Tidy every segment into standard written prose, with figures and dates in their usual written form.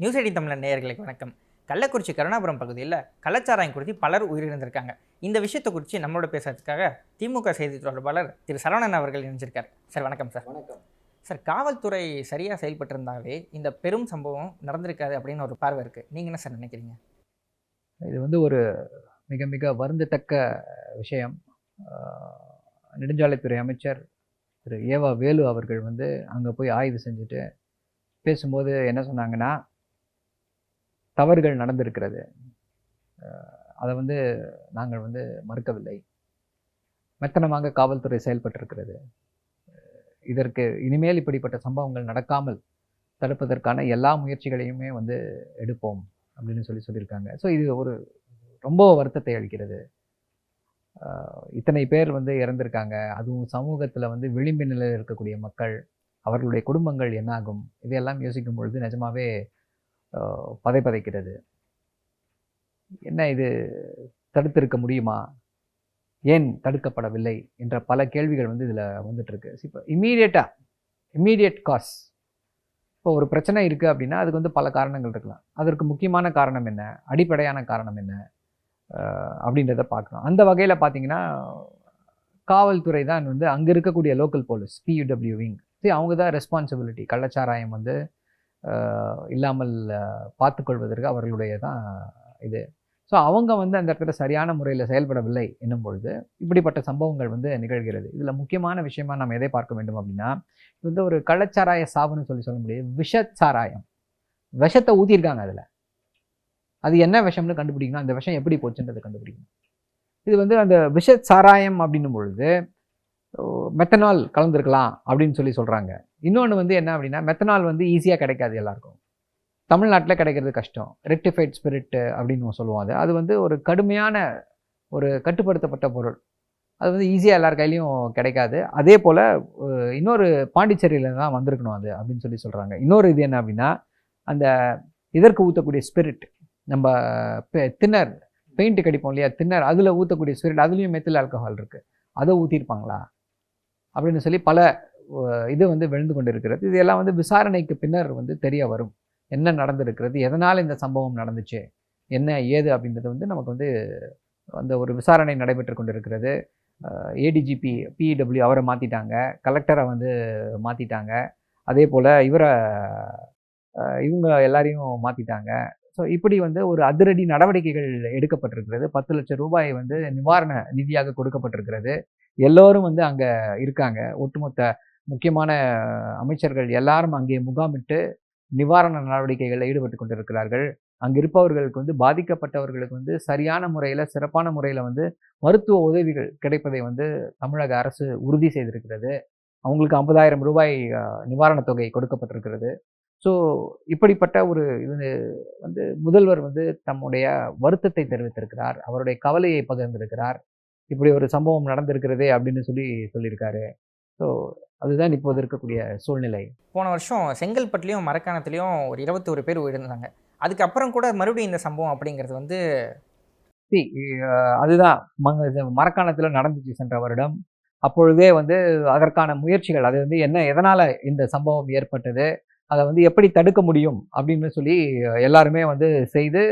News 18 தமிழர் நேயர்களுக்கு வணக்கம். கள்ளக்குறிச்சி கருணாபுரம் பகுதியில் கள்ளச்சாராயம் குறித்து பலர் உயிரிழந்திருக்காங்க. இந்த விஷயத்தை குறித்து நம்மளோட பேசுறதுக்காக திமுக செய்தி தொடர்பாளர் திரு சரவணன் அவர்கள் இணைஞ்சிருக்கார். சார் வணக்கம் சார். வணக்கம் சார், காவல்துறை சரியாக செயல்பட்டிருந்தாவே இந்த பெரும் சம்பவம் நடந்திருக்காது அப்படின்னு ஒரு பார்வை இருக்குது. நீங்கள் என்ன சார் நினைக்கிறீங்க? இது ஒரு மிக மிக வருந்தத்தக்க விஷயம். நெடுஞ்சாலைத்துறை அமைச்சர் திரு ஏவா வேலு அவர்கள் அங்கே போய் ஆய்வு செஞ்சுட்டு பேசும்போது என்ன சொன்னாங்கன்னா, தவறுகள் நடந்திருக்கிறது, அதை நாங்கள் மறுக்கவில்லை. மெத்தனமாக காவல்துறை செயல்பட்டிருக்கிறது. இதற்கு இனிமேல் இப்படிப்பட்ட சம்பவங்கள் நடக்காமல் தடுப்பதற்கான எல்லா முயற்சிகளையுமே எடுப்போம் அப்படின்னு சொல்லியிருக்காங்க. ஸோ இது ரொம்ப வருத்தத்தை அளிக்கிறது. இத்தனை பேர் இறந்திருக்காங்க. அதுவும் சமூகத்தில் விளிம்பு நிலையில் இருக்கக்கூடிய மக்கள், அவர்களுடைய குடும்பங்கள் என்னாகும், இதையெல்லாம் யோசிக்கும் பொழுது நிஜமாவே பதைக்கிறது. என்ன இது தடுத்திருக்க முடியுமா, ஏன் தடுக்கப்படவில்லை என்ற பல கேள்விகள் இதில் வந்துட்டுருக்கு. இப்போ இம்மீடியட் காஸ், இப்போ ஒரு பிரச்சனை இருக்குது அப்படின்னா அதுக்கு பல காரணங்கள் இருக்கலாம். அதற்கு முக்கியமான காரணம் என்ன, அடிப்படையான காரணம் என்ன அப்படின்றத பார்க்கணும். அந்த வகையில் பார்த்தீங்கன்னா காவல்துறை தான் அங்கே இருக்கக்கூடிய லோக்கல் போலீஸ் PUW விங், அவங்க தான் ரெஸ்பான்சிபிலிட்டி. கள்ளச்சாராயம் இல்லாமல் பார்த்துக்கொள்வதற்கு அவர்களுடைய தான் இது. ஸோ அவங்க அந்த இடத்துல சரியான முறையில் செயல்படவில்லை என்னும் பொழுது இப்படிப்பட்ட சம்பவங்கள் நிகழ்கிறது. இதில் முக்கியமான விஷயமா நம்ம எதை பார்க்க வேண்டும் அப்படின்னா, இது ஒரு கள்ளச்சாராய சாவுன்னு சொல்ல முடியாது, விஷச்சாராயம். விஷத்தை ஊற்றிருக்காங்க. அதில் அது என்ன விஷம்னு கண்டுபிடிக்கணும், அந்த விஷம் எப்படி போச்சுன்றதை கண்டுபிடிக்கணும். இது அந்த விஷச்சாராயம் அப்படின்னும் பொழுது மெத்தனால் கலந்துருக்கலாம் அப்படின்னு சொல்கிறாங்க. இன்னொன்று என்ன அப்படின்னா, மெத்தனால் ஈஸியாக கிடைக்காது எல்லாருக்கும். தமிழ்நாட்டில் கிடைக்கிறது கஷ்டம். ரெக்டிஃபைட் ஸ்பிரிட் அப்படின்னு சொல்லுவோம். அது ஒரு கடுமையான ஒரு கட்டுப்படுத்தப்பட்ட பொருள். அது ஈஸியாக எல்லார் கையிலையும் கிடைக்காது. அதே போல் இன்னொரு பாண்டிச்சேரியில் தான் வந்திருக்கணும் அது அப்படின்னு சொல்கிறாங்க. இன்னொரு இது என்ன அப்படின்னா, அந்த இதற்கு ஊற்றக்கூடிய ஸ்பிரிட், நம்ம தின்னர் பெயிண்ட் கடிப்போம் இல்லையா, தின்னர், அதில் ஊற்றக்கூடிய ஸ்பிரிட், அதுலேயும் மெத்தில் ஆல்கஹால் இருக்குது. அதை ஊற்றிருப்பாங்களா அப்படின்னு பல இது விழுந்து கொண்டு இருக்கிறது. இதெல்லாம் விசாரணைக்கு பின்னர் தெரிய வரும் என்ன நடந்திருக்கிறது, எதனால் இந்த சம்பவம் நடந்துச்சு, என்ன ஏது அப்படின்றது நமக்கு அந்த ஒரு விசாரணை நடைபெற்று கொண்டு இருக்கிறது. ADGP PEW அவரை மாற்றிட்டாங்க, கலெக்டரை மாற்றிட்டாங்க, அதே போல் இவங்க எல்லாரையும் மாற்றிட்டாங்க. ஸோ இப்படி ஒரு அதிரடி நடவடிக்கைகள் எடுக்கப்பட்டிருக்கிறது. 10 லட்சம் ரூபாய் நிவாரண நிதியாக கொடுக்கப்பட்டிருக்கிறது. எல்லோரும் அங்கே இருக்காங்க. ஒட்டுமொத்த முக்கியமான அமைச்சர்கள் எல்லாரும் அங்கே முகாமிட்டு நிவாரண நடவடிக்கைகளில் ஈடுபட்டு கொண்டிருக்கிறார்கள். அங்கே இருப்பவர்களுக்கு பாதிக்கப்பட்டவர்களுக்கு சரியான முறையில், சிறப்பான முறையில் மருத்துவ உதவிகள் கிடைப்பதை தமிழக அரசு உறுதி செய்திருக்கிறது. அவங்களுக்கு 50,000 ரூபாய் நிவாரணத் தொகை கொடுக்கப்பட்டிருக்கிறது. ஸோ இப்படிப்பட்ட ஒரு இது முதல்வர் தம்முடைய வருத்தத்தை தெரிவித்திருக்கிறார், அவருடைய கவலையை பகிர்ந்திருக்கிறார். இப்படி ஒரு சம்பவம் நடந்திருக்கிறதே அப்படின்னு சொல்லியிருக்காரு. ஸோ அதுதான் இப்போது இருக்கக்கூடிய சூழ்நிலை. போன வருஷம் செங்கல்பட்டுலேயும் மரக்காணத்துலேயும் ஒரு 21 பேர் உயிரிழந்தாங்க. அதுக்கப்புறம் கூட மறுபடியும் இந்த சம்பவம் அப்படிங்கிறது அதுதான் மரக்காணத்தில் நடந்துச்சு சென்ற வருடம். அப்பொழுதே அதற்கான முயற்சிகள், அது என்ன, எதனால் இந்த சம்பவம் ஏற்பட்டது, அதை எப்படி தடுக்க முடியும் அப்படின்னு எல்லாருமே செய்து,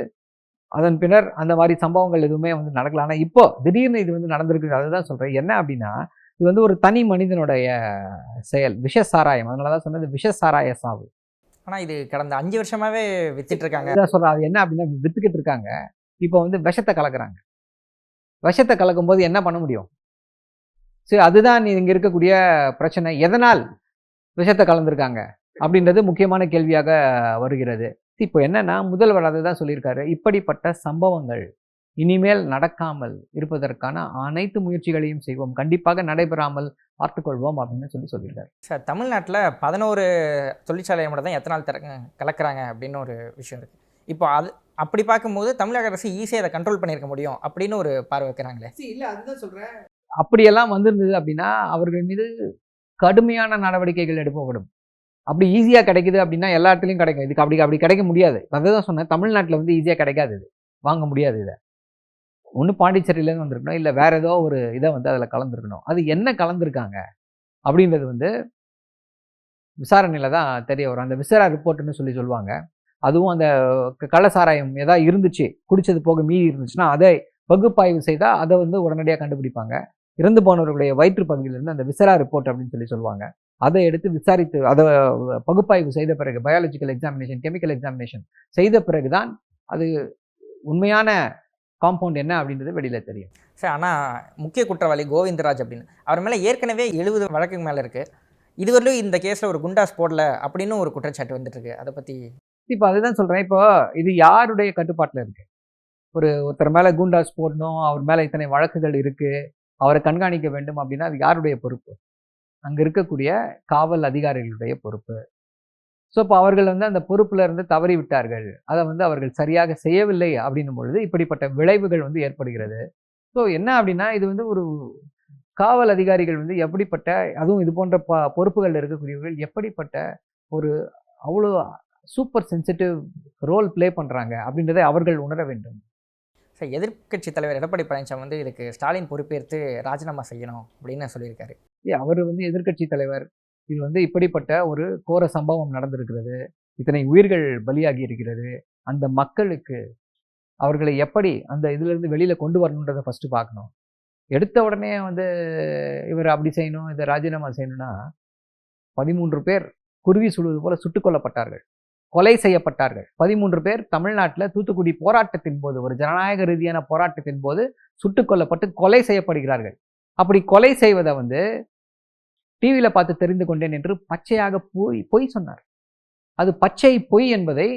அதன் பின்னர் அந்த மாதிரி சம்பவங்கள் எதுவுமே நடக்கல. ஆனால் இப்போ திடீர்னு இது நடந்திருக்கு. அதுதான் சொல்கிறேன். என்ன அப்படின்னா, இது ஒரு தனி மனிதனுடைய செயல், விஷசாராயம். அதனால தான் சொன்னது விஷசாராய சாவு. ஆனால் இது கடந்த 5 வருஷமாகவே வித்துட்டு இருக்காங்க. அதான் சொல்கிறேன். அது என்ன அப்படின்னா, வித்துக்கிட்டு இருக்காங்க. இப்போ விஷத்தை கலக்குறாங்க. விஷத்தை கலக்கும் போது என்ன பண்ண முடியும்? சரி, அதுதான் இங்கே இருக்கக்கூடிய பிரச்சனை. எதனால் விஷத்தை கலந்துருக்காங்க அப்படின்றது முக்கியமான கேள்வியாக வருகிறது. இப்போ என்னன்னா, முதல்வர் அதை தான் சொல்லியிருக்காரு, இப்படிப்பட்ட சம்பவங்கள் இனிமேல் நடக்காமல் இருப்பதற்கான அனைத்து முயற்சிகளையும் செய்வோம், கண்டிப்பாக நடைபெறாமல் பார்த்துக்கொள்வோம் அப்படின்னு சொல்லியிருக்காரு. சார், தமிழ்நாட்டில் 11 தொழிற்சாலையை மட்டும் தான் எத்தனால் கலக்கிறாங்க அப்படின்னு ஒரு விஷயம் இருக்குது. இப்போ அப்படி பார்க்கும்போது தமிழக அரசு ஈஸியாக அதை கண்ட்ரோல் பண்ணியிருக்க முடியும் அப்படின்னு ஒரு பார்வை வைக்கிறாங்களே. இல்லை, அதுதான் சொல்கிறேன். அப்படியெல்லாம் வந்திருந்தது அப்படின்னா அவர்கள் மீது கடுமையான நடவடிக்கைகள் எடுக்கப்படும். அப்படி ஈஸியாக கிடைக்குது அப்படின்னா எல்லா இடத்துலையும் கிடைக்கும். இதுக்கு அப்படி கிடைக்க முடியாது. அதுதான் சொன்னேன், தமிழ்நாட்டில் ஈஸியாக கிடைக்காது, இது வாங்க முடியாது. இதை ஒன்று பாண்டிச்சேரியிலேருந்து வந்திருக்கணும், இல்லை வேறு ஏதோ ஒரு இதை அதில் கலந்துருக்கணும். அது என்ன கலந்துருக்காங்க அப்படின்றது விசாரணையில் தான் தெரிய வரும். அந்த விசாரா ரிப்போர்ட்டுன்னு சொல்லுவாங்க. அதுவும் அந்த கள்ளசாராயம் ஏதாவது இருந்துச்சு, குடிச்சது போக மீதி இருந்துச்சுன்னா அதை பகுப்பாய்வு செய்தால் அதை வந்து உடனடியாக கண்டுபிடிப்பாங்க. இறந்து போனவர்களுடைய வயிற்று பகுதியிலிருந்து அந்த விசரா ரிப்போர்ட் அப்படின்னு சொல்லுவாங்க. அதை எடுத்து விசாரித்து அதை பகுப்பாய்வு செய்த பிறகு பயாலஜிக்கல் எக்ஸாமினேஷன், கெமிக்கல் எக்ஸாமினேஷன் செய்த பிறகுதான் அது உண்மையான காம்பவுண்ட் என்ன அப்படின்றது வெளியில தெரியும். சார், ஆனால் முக்கிய குற்றவாளி கோவிந்தராஜ் அப்படின்னு அவர் மேலே ஏற்கனவே 70 வழக்குக்கு மேலே இருக்குது. இதுவரையிலும் இந்த கேஸில் ஒரு குண்டாஸ் போடல அப்படின்னு ஒரு குற்றச்சாட்டு வந்துட்டு இருக்கு. அதை பற்றி இப்போ அதுதான் சொல்றேன். இப்போ இது யாருடைய கட்டுப்பாட்டில் இருக்கு? ஒருத்தர் மேலே குண்டாஸ் போடணும், அவர் மேலே இத்தனை வழக்குகள் இருக்கு, அவரை கண்காணிக்க வேண்டும் அப்படின்னா அது யாருடைய பொறுப்பு? அங்கே இருக்கக்கூடிய காவல் அதிகாரிகளுடைய பொறுப்பு. ஸோ இப்போ அவர்கள் வந்து அந்த பொறுப்புல இருந்து தவறி விட்டார்கள், அதை வந்து அவர்கள் சரியாக செய்யவில்லை அப்படின்னும் பொழுது இப்படிப்பட்ட விளைவுகள் வந்து ஏற்படுகிறது. ஸோ என்ன அப்படின்னா இது வந்து ஒரு காவல் அதிகாரிகள் வந்து எப்படிப்பட்ட, அதுவும் இது போன்ற பொறுப்புகள் இருக்கக்கூடியவர்கள் எப்படிப்பட்ட ஒரு அவ்வளோ சூப்பர் சென்சிட்டிவ் ரோல் ப்ளே பண்ணுறாங்க அப்படின்றதை அவர்கள் உணர வேண்டும். சார், எதிர்க்கட்சி தலைவர் எடப்பாடி பழனிசாமி வந்து இதுக்கு ஸ்டாலின் பொறுப்பேற்று ராஜினாமா செய்யணும் அப்படின்னு சொல்லியிருக்காரு. அவர் வந்து எதிர்க்கட்சி தலைவர். இது வந்து இப்படிப்பட்ட ஒரு கோர சம்பவம் நடந்திருக்கிறது, இத்தனை உயிர்கள் பலியாகி இருக்கிறது. அந்த மக்களுக்கு அவர்களை எப்படி அந்த இதிலிருந்து வெளியில கொண்டு வரணுன்றதை ஃபர்ஸ்ட் பார்க்கணும். எடுத்த உடனே வந்து இவர் அப்படி செய்யணும், இதை ராஜினாமா செய்யணும்னா 13 பேர் குருவி சுடுவது போல சுட்டுக் கொல்லப்பட்டார்கள், கொலை செய்யப்பட்டார்கள். 13 பேர் தமிழ்நாட்டில் தூத்துக்குடி போராட்டத்தின் போது, ஒரு ஜனநாயக ரீதியான போராட்டத்தின் போது சுட்டுக் கொல்லப்பட்டு கொலை செய்யப்படுகிறார்கள். அப்படி கொலை செய்வதை வந்து டிவியில் பார்த்து தெரிந்து கொண்டேன் என்று பச்சையாக பொய் சொன்னார். அது பச்சை பொய் என்பதை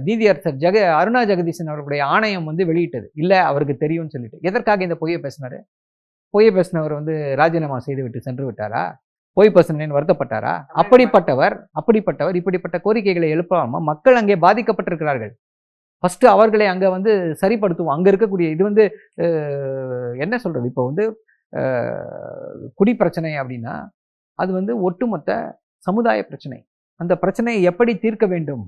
நீதியரசர் அருணா ஜெகதீசன் அவர்களுடைய ஆணையம் வந்து வெளியிட்டது. இல்லை அவருக்கு தெரியும்னு சொல்லிட்டு. எதற்காக இந்த பொய்யை பேசினாரு? பொய்யை பேசினவர் வந்து ராஜினாமா செய்து விட்டு சென்று விட்டாரா? பொய் பேசினேன்னு வருத்தப்பட்டாரா? அப்படிப்பட்டவர் இப்படிப்பட்ட கோரிக்கைகளை எழுப்பாம மக்கள் அங்கே பாதிக்கப்பட்டிருக்கிறார்கள். ஃபர்ஸ்ட் அவர்களை அங்கே வந்து சரிப்படுத்துவோம். அங்கே இருக்கக்கூடிய இது வந்து என்ன சொல்றது, இப்போ வந்து குடி பிரச்சனை அப்படின்னா அது வந்து ஒட்டுமொத்த சமுதாய பிரச்சனை. அந்த பிரச்சனையை எப்படி தீர்க்க வேண்டும்,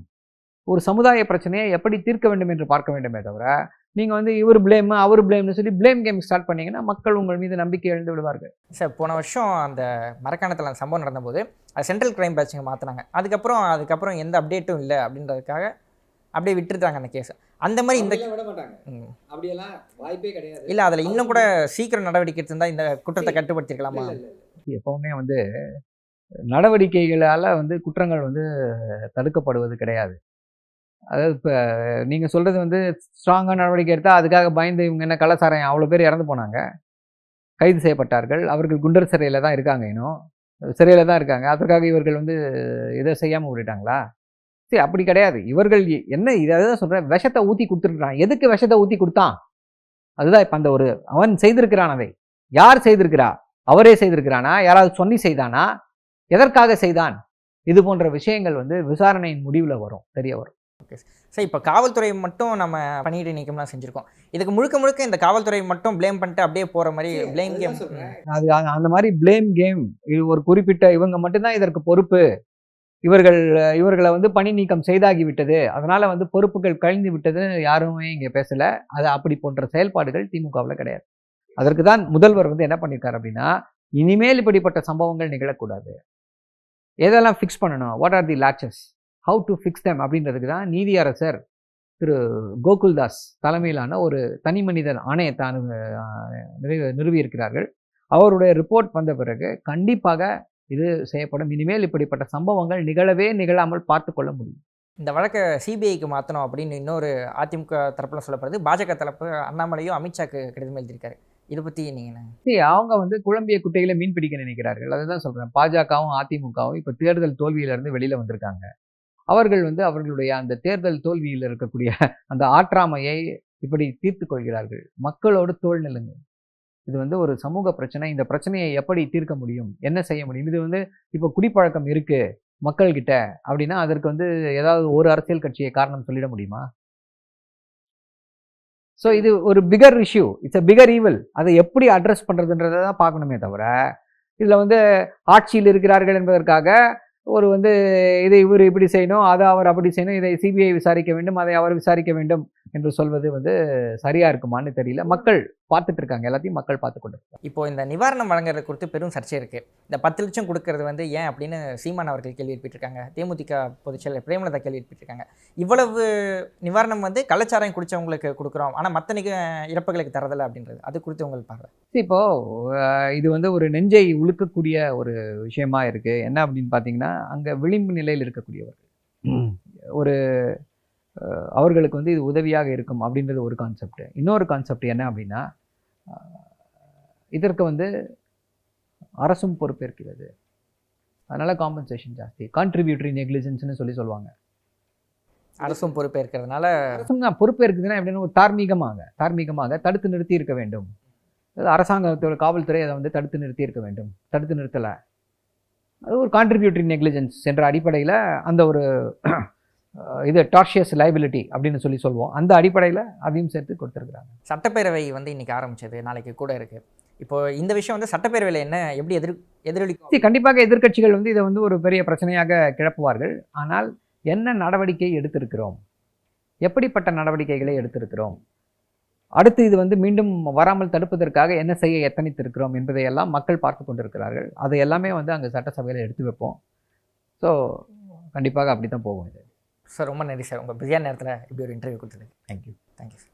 ஒரு சமுதாய பிரச்சனையை எப்படி தீர்க்க வேண்டும் என்று பார்க்க வேண்டுமே தவிர நீங்கள் வந்து இவர் பிளேம் அவர் பிளேம்னு சொல்லி பிளேம் கேம் ஸ்டார்ட் பண்ணீங்கன்னா மக்கள் உங்கள் மீது நம்பிக்கை இழந்து விடுவார்கள். சார், போன வருஷம் அந்த மரக்காணத்தில் அந்த சம்பவம் நடந்தபோது அது சென்ட்ரல் கிரைம் பிரான்ச்சுக்கு மாற்றினாங்க. அதுக்கப்புறம் எந்த அப்டேட்டும் இல்லை அப்படின்றதுக்காக அப்படியே விட்டுருந்தாங்க அந்த கேஸ். அந்த மாதிரி இந்த விட மாட்டாங்க, அப்படியெல்லாம் வாய்ப்பே கிடையாது. இல்லை, அதில் இன்னும் கூட சீக்கிரம் நடவடிக்கை எடுத்திருந்தா இந்த குற்றத்தை கட்டுப்படுத்திருக்கலாமா? எப்பவுமே வந்து நடவடிக்கைகளால் வந்து குற்றங்கள் வந்து தடுக்கப்படுவது கிடையாது. அதாவது இப்போ நீங்கள் சொல்கிறது வந்து ஸ்ட்ராங்காக நடவடிக்கை எடுத்தால் அதுக்காக பயந்து இவங்க என்ன கள்ளசாராயம் அவ்வளோ பேர் இறந்து போனாங்க, கைது செய்யப்பட்டார்கள், அவர்கள் குண்டர் சிறையில் தான் இருக்காங்க, இன்னும் சிறையில் தான் இருக்காங்க. அதற்காக இவர்கள் வந்து இதை செய்யாமல் விட்டுட்டாங்களா? சரி, அப்படி கிடையாது. இவர்கள் என்ன இதை தான் சொல்கிறேன், விஷத்தை ஊற்றி கொடுத்துருக்குறான். எதுக்கு விஷத்தை ஊற்றி கொடுத்தான்? அதுதான் இப்போ அந்த ஒரு அவன் செய்திருக்கிறான். அதை யார் செய்திருக்கிறா? அவரே செய்திருக்கிறானா? யாராவது சொல்லி செய்தானா? எதற்காக செய்தான்? இது போன்ற விஷயங்கள் வந்து விசாரணையின் முடிவில் வரும், தெரிய வரும். ஓகே சார், இப்போ காவல்துறை மட்டும் நம்ம பணியிடை நீக்கம்லாம் செஞ்சுருக்கோம். இதுக்கு முழுக்க இந்த காவல்துறை மட்டும் ப்ளேம் பண்ணிட்டு அப்படியே போகிற மாதிரி ப்ளேம் கேம். அது அந்த மாதிரி ப்ளேம் கேம். இது ஒரு குறிப்பிட்ட இவங்க மட்டும்தான் இதற்கு பொறுப்பு, இவர்களை வந்து பணி நீக்கம் செய்தாகி விட்டது, அதனால வந்து பொறுப்புகள் கழிந்து விட்டது யாருமே இங்கே பேசலை. அது அப்படி போன்ற செயல்பாடுகள் திமுகவில் கிடையாது. அதற்கு தான் முதல்வர் வந்து என்ன பண்ணியிருக்காரு அப்படின்னா, இனிமேல் இப்படிப்பட்ட சம்பவங்கள் நிகழக்கூடாது, எதெல்லாம் ஃபிக்ஸ் பண்ணணும், what are the laches, how to fix them அப்படின்றதுக்கு தான் நீதியரசர் திரு கோகுல்தாஸ் தலைமையிலான ஒரு தனி மனிதன் ஆணையத்தை நிறுவியிருக்கிறார்கள். அவருடைய ரிப்போர்ட் வந்த பிறகு கண்டிப்பாக இது செய்யப்படும். இனிமேல் இப்படிப்பட்ட சம்பவங்கள் நிகழாமல் பார்த்து கொள்ள முடியும். இந்த வழக்கை சிபிஐக்கு மாற்றணும் அப்படின்னு இன்னொரு அதிமுக தரப்பில் சொல்லப்படுது. பாஜக தரப்பு அண்ணாமலையும் அமித்ஷாக்கு கடிதம் எழுதியிருக்காரு. இதை பற்றி நீங்கள் அவங்க வந்து குழம்பிய குட்டைகளை மீன் பிடிக்க நினைக்கிறார்கள். அதுதான் சொல்கிறேன். பாஜகவும் அதிமுகவும் இப்போ தேர்தல் தோல்வியிலிருந்து வெளியில் வந்திருக்காங்க. அவர்கள் வந்து அவர்களுடைய அந்த தேர்தல் தோல்வியில் இருக்கக்கூடிய அந்த ஆற்றாமையை இப்படி தீர்த்து கொள்கிறார்கள். மக்களோடு தோள் நில்லுங்க. இது வந்து ஒரு சமூக பிரச்சனை. இந்த பிரச்சனையை எப்படி தீர்க்க முடியும், என்ன செய்ய முடியும்? இது வந்து இப்போ குடிப்பழக்கம் இருக்கு மக்கள்கிட்ட அப்படின்னா அதற்கு வந்து ஏதாவது ஒரு அரசியல் கட்சியை காரணம் சொல்லிட முடியுமா? ஸோ இது ஒரு bigger issue, it's a bigger evil. அதை எப்படி அட்ரஸ் பண்ணுறதுன்றதை தான் பார்க்கணுமே தவிர இதில் வந்து ஆட்சியில் இருக்கிறார்கள் என்பதற்காக ஒரு வந்து இதை இவர் இப்படி செய்யணும், அதை அவர் அப்படி செய்யணும், இதை சிபிஐ விசாரிக்க வேண்டும், அதை அவர் விசாரிக்க வேண்டும், என்று சொல்வது வந்து சரியா இருக்குமான்னு தெரியல. மக்கள் பார்த்துட்டு இருக்காங்க, எல்லாத்தையும் மக்கள் பார்த்து கொண்டு இருக்காங்க. இப்போ இந்த நிவாரணம் வழங்குறது குறித்து பெரும் சர்ச்சை இருக்குது. இந்த 10 லட்சம் கொடுக்கறது வந்து ஏன் அப்படின்னு சீமான் அவர்கள் கேள்வி எழுப்பிட்டிருக்காங்க. தேமுதிக பொதுச்செயலர் பிரேமலதா கேள்வி எழுப்பிட்டிருக்காங்க. இவ்வளவு நிவாரணம் வந்து கள்ளச்சாராயம் குடிச்சவங்களுக்கு கொடுக்குறோம், ஆனால் மற்ற இறப்புகளுக்கு தரதில்லை அப்படின்றது, அது குறித்து உங்கள் பார்வை? இப்போ இது வந்து ஒரு நெஞ்சை உழுக்கக்கூடிய ஒரு விஷயமா இருக்கு. என்ன அப்படின்னு பார்த்தீங்கன்னா, அங்கே விளிம்பு நிலையில் இருக்கக்கூடியவர்கள் ஒரு அவர்களுக்கு வந்து இது உதவியாக இருக்கும் அப்படின்றது ஒரு கான்செப்ட். இன்னொரு கான்செப்ட் என்ன அப்படின்னா, இதற்கு வந்து அரசும் பொறுப்பேற்கிறது. அதனால காம்பன்சேஷன் ஜாஸ்தி, கான்ட்ரிபியூட்டரி நெக்லிஜென்ஸ்னு சொல்லுவாங்க. அரசும் பொறுப்பேற்கிறதுனால அரசும் தான் பொறுப்பேற்குதுன்னா எப்படின்னா ஒரு தார்மீகமாக தடுத்து நிறுத்தி இருக்க வேண்டும். அரசாங்கத்தோட காவல்துறை அதை வந்து தடுத்து நிறுத்தி இருக்க வேண்டும். தடுத்து நிறுத்தலை, அது ஒரு கான்ட்ரிபியூட்டரி நெக்லிஜென்ஸ் என்ற அடிப்படையில் அந்த ஒரு இது டார்ஷியஸ் லைபிலிட்டி அப்படின்னு சொல்லுவோம். அந்த அடிப்படையில் அதையும் சேர்த்து கொடுத்துருக்குறாங்க. சட்டப்பேரவை வந்து இன்னைக்கு ஆரம்பிச்சது, நாளைக்கு கூட இருக்கு. இப்போ இந்த விஷயம் வந்து சட்டப்பேரவையில் என்ன எப்படி எதிரொலிக்கும்? கண்டிப்பாக எதிர்க்கட்சிகள் வந்து இதை வந்து ஒரு பெரிய பிரச்சனையாக கிளப்புவார்கள். ஆனால் என்ன நடவடிக்கை எடுத்திருக்கிறோம், எப்படிப்பட்ட நடவடிக்கைகளை எடுத்திருக்கிறோம், அடுத்து இது வந்து மீண்டும் வராமல் தடுப்பதற்காக என்ன செய்ய எத்தனித்திருக்கிறோம் என்பதையெல்லாம் மக்கள் பார்த்து கொண்டிருக்கிறார்கள். அதை எல்லாமே வந்து அங்கே சட்டசபையில் எடுத்து வைப்போம். ஸோ கண்டிப்பாக அப்படி தான் போகும் இது. சார் ரொம்ப நன்றி சார், உங்கள் பிஸியான நேரத்தில் இப்படி ஒரு இன்டர்வியூ கொடுத்ததுக்கு. தேங்க்யூ. Thank you sir.